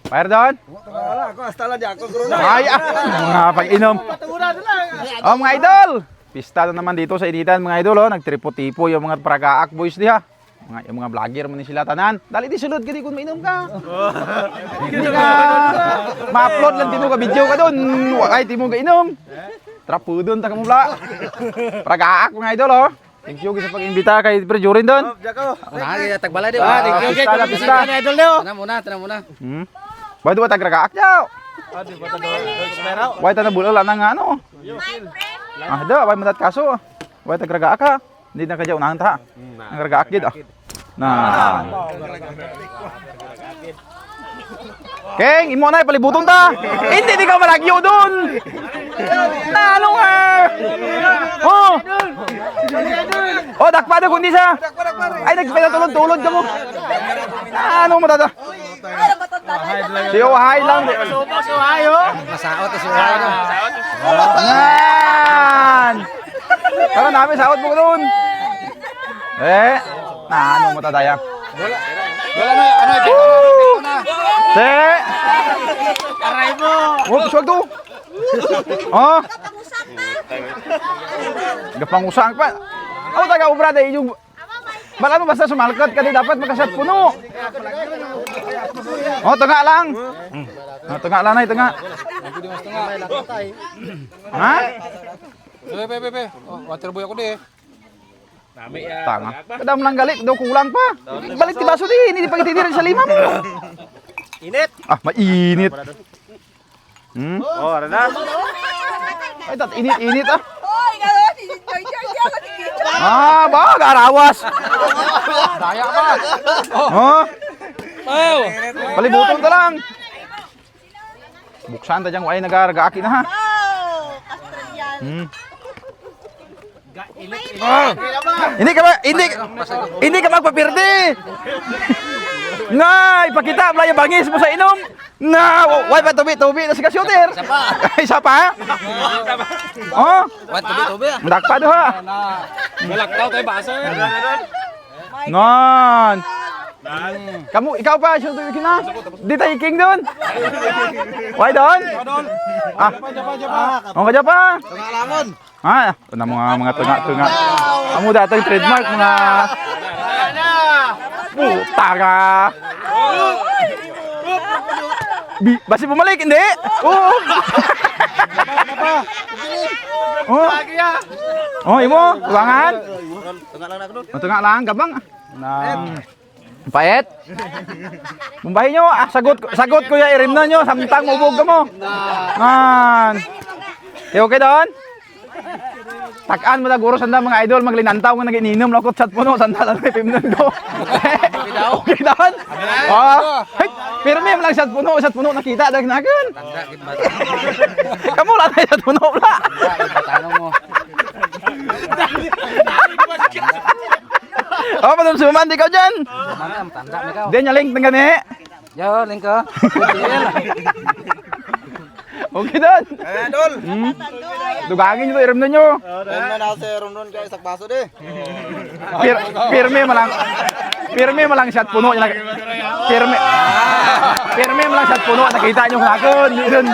Bayar doon? Wala ako, hasta lang di ako corona. Ay, mga pag-inom. Oh, mga idol. Pista na naman dito sa Initan, mga idol. Oh. Nagtripo-tipo yung mga pragaak boys diha. Yung mga vlogger man sila tanan. Dali di sulod ka di kung mainom ka. Hindi ka ma-upload lang timo ka video ka doon. Wakay timo ka inom. Trapo doon ta kamula. Pragaak mga idol oh. Thank you sa pag-imbita kay Pre Jorin doon. Nah, tagbala di. Thank you kay pista. Idol Leo. Tanam muna. Why do tagragaak daw? Why ta nabulol lang ng ano? Ah, da, why madat kaso? Why tagragaak ka? Hindi na kadya unahan ta. Nagragaak gid ah. Nah. Keng, imo na palibuton ta. Hindi di ka malagyo doon. Na ano nga? Oh. Oh, dakpa na kundi sa. Ay nagpila tulod-tulod ka mo. Ano mo tata? Si Ohay lang. Masaot si Ohay. Yan. Karon namin saot mo doon. Ano mo tataya? Wala na ano na. Se. Aray mo. Oh, swag to. Oh. Gapangusang pa. Ako taga ubra dai yung bala mo basta sumalkat ka di dapat makasat puno. Oh, tengah lang. Oh, tengah lang ay tengah. Ha? Be. Oh, water boy ako di. Tanga. Kadam lang galit, daw kulang pa. Balik ti baso di, hindi pa ititirin sa lima mo. Init. Ah, mainit. Oh, ara na. Ay, tat init-init ah. Ah, ba, garawas. Daya pa. Oh. Oh. Palibuton ta lang. Buksan ta diyang way nagaragaaki na ha. Hindi ka magpapirdi. Nga, ipakita playa bangis mo sa inom. Na, why pa tubi na si shooter. Isa pa. Oh, Wat tubi. dakpa do ha. Malaktaw tayo basa. Ngon. Kamu, ikaw pa, shooter kina. Di tayo king doon. Why doon? Ah, oh, kadya pa. Pangalaman. Ha, ito na mga tunga-tunga. Amo datang trademark mga puta ka. Basi bumalik, hindi? Oo. Oh. Oh, imo, tulangan. Tengah lang ako doon. Oh, tunga lang, gabang. Payet. Mumbahin nyo, sagot ko ya irim na nyo, samtang mubog ka mo. Man. Okay doon? Takaan mo na guro sanda mga idol maglinantaw nga nag-ininom lakot chat puno sanda lang may pimnon ko. Okay daw. Oh. Pirmi lang chat puno nakita dag nagan. Kamu lang chat puno la. Tanong mo. Oh, padum suman di ka diyan. Manam tanda mi ka. Dia nyaling tengah ni. Yo, lingko. Okay doon. Dol. Dugangin nyo to, iram na nyo. Ano na sa rondon kay sak baso di. Pirmi malang shot puno. Pirmi malang shot puno. Nakita nyo kakon.